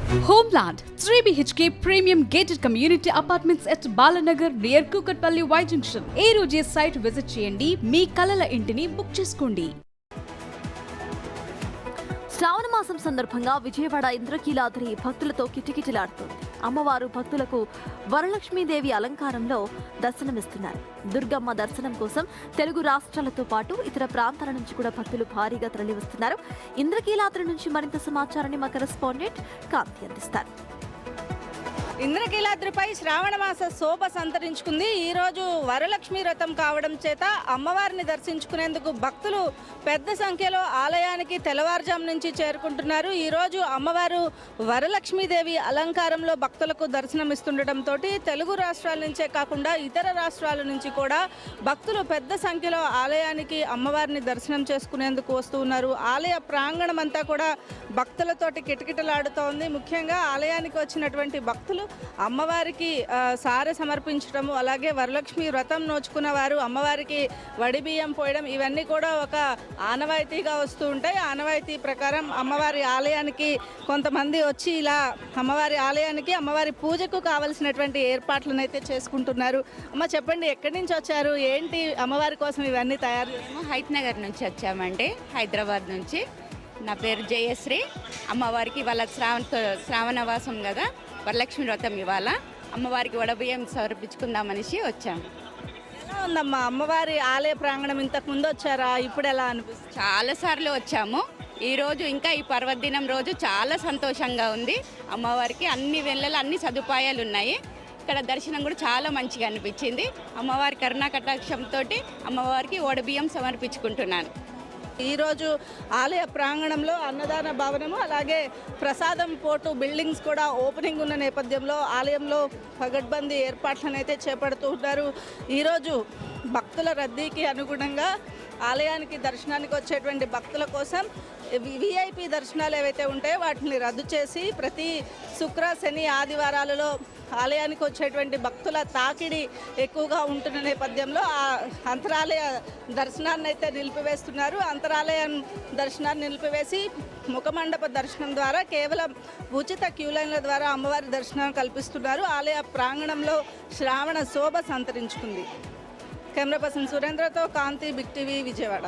Homeland 3 BHK premium gated community apartments at Balanagar near Kukatpalli Y Junction. ఏ రోజే site visit చేయండి, మీ కలల ఇంటిని book చేసుకోండి. శ్రావణ మాసం సందర్భంగా విజయవాడ ఇంద్రకీలాద్రి భక్తులతో కిటకిటలాడుతోంది. అమ్మవారు భక్తులకు వరలక్ష్మీదేవి అలంకారంలో దర్శనమిస్తున్నారు. దుర్గమ్మ దర్శనం కోసం తెలుగు రాష్ట్రాలతో పాటు ఇతర ప్రాంతాల నుంచి కూడా భక్తులు భారీగా తరలివస్తున్నారు. ఇంద్రకీలాద్రి నుంచి మరింత సమాచారాన్ని మా కరెస్పాండెంట్ కాంతి అందిస్తారు. ఇంద్రకీలాద్రిపై శ్రావణ మాస శోభ సంతరించుకుంది. ఈరోజు వరలక్ష్మి వ్రతం కావడం చేత అమ్మవారిని దర్శించుకునేందుకు భక్తులు పెద్ద సంఖ్యలో ఆలయానికి తెల్లవారుజాము నుంచి చేరుకుంటున్నారు. ఈరోజు అమ్మవారు వరలక్ష్మీదేవి అలంకారంలో భక్తులకు దర్శనమిస్తుండటంతో తెలుగు రాష్ట్రాల నుంచే కాకుండా ఇతర రాష్ట్రాల నుంచి కూడా భక్తులు పెద్ద సంఖ్యలో ఆలయానికి అమ్మవారిని దర్శనం చేసుకునేందుకు వస్తూ ఉన్నారు. ఆలయ ప్రాంగణం అంతా కూడా భక్తులతోటి కిటకిటలాడుతోంది. ముఖ్యంగా ఆలయానికి వచ్చినటువంటి భక్తులు అమ్మవారికి సారె సమర్పించడము, అలాగే వరలక్ష్మి వ్రతం నోచుకున్న వారు అమ్మవారికి వడి బియ్యం పోయడం, ఇవన్నీ కూడా ఒక ఆనవాయితీగా వస్తూ ఉంటాయి. ఆనవాయితీ ప్రకారం అమ్మవారి ఆలయానికి కొంతమంది వచ్చి ఇలా అమ్మవారి ఆలయానికి అమ్మవారి పూజకు కావలసినటువంటి ఏర్పాట్లను అయితే చేసుకుంటున్నారు. అమ్మ చెప్పండి, ఎక్కడి నుంచి వచ్చారు, ఏంటి అమ్మవారి కోసం ఇవన్నీ తయారు? హైత్ నగర్ నుంచి వచ్చామండి, హైదరాబాద్ నుంచి. నా పేరు జయశ్రీ. అమ్మవారికి ఇవాళ శ్రావణవాసం కదా, వరలక్ష్మి వ్రతం ఇవాళ అమ్మవారికి వడబియ్యం సమర్పించుకుందామనేసి వచ్చాము. ఎలా ఉందమ్మా అమ్మవారి ఆలయ ప్రాంగణం? ఇంతకు ముందు వచ్చారా? ఇప్పుడు ఎలా అనిపిస్తుంది? చాలాసార్లు వచ్చాము. ఈరోజు ఇంకా ఈ పర్వదినం రోజు చాలా సంతోషంగా ఉంది. అమ్మవారికి అన్ని వేళల్లో అన్ని సదుపాయాలు ఉన్నాయి. ఇక్కడ దర్శనం కూడా చాలా మంచిగా అనిపించింది. అమ్మవారి కరుణా కటాక్షంతో అమ్మవారికి వడబియ్యం సమర్పించుకుంటున్నాను. ఈరోజు ఆలయ ప్రాంగణంలో అన్నదాన భవనము, అలాగే ప్రసాదం పోటు బిల్డింగ్స్ కూడా ఓపెనింగ్ ఉన్న నేపథ్యంలో ఆలయంలో పగడ్బందీ ఏర్పాట్లను అయితే చేపడుతూ ఉన్నారు. ఈరోజు భక్తుల రద్దీకి అనుగుణంగా ఆలయానికి దర్శనానికి వచ్చేటువంటి భక్తుల కోసం విఐపి దర్శనాలు ఏవైతే ఉంటాయో వాటిని రద్దు చేసి ప్రతి శుక్ర, శని, ఆదివారాలలో ఆలయానికి వచ్చేటువంటి భక్తుల తాకిడి ఎక్కువగా ఉంటున్న నేపథ్యంలో ఆ అంతరాలయ దర్శనాన్ని అయితే నిలిపివేస్తున్నారు. అంతరాలయం దర్శనాన్ని నిలిపివేసి ముఖమండప దర్శనం ద్వారా కేవలం ఉచిత క్యూలైన్ల ద్వారా అమ్మవారి దర్శనం కల్పిస్తున్నారు. ఆలయ ప్రాంగణంలో శ్రావణ శోభ సంతరించుకుంది. కెమెరా పర్సన్ సురేంద్రతో కాంతి, బిగ్ టీవీ, విజయవాడ.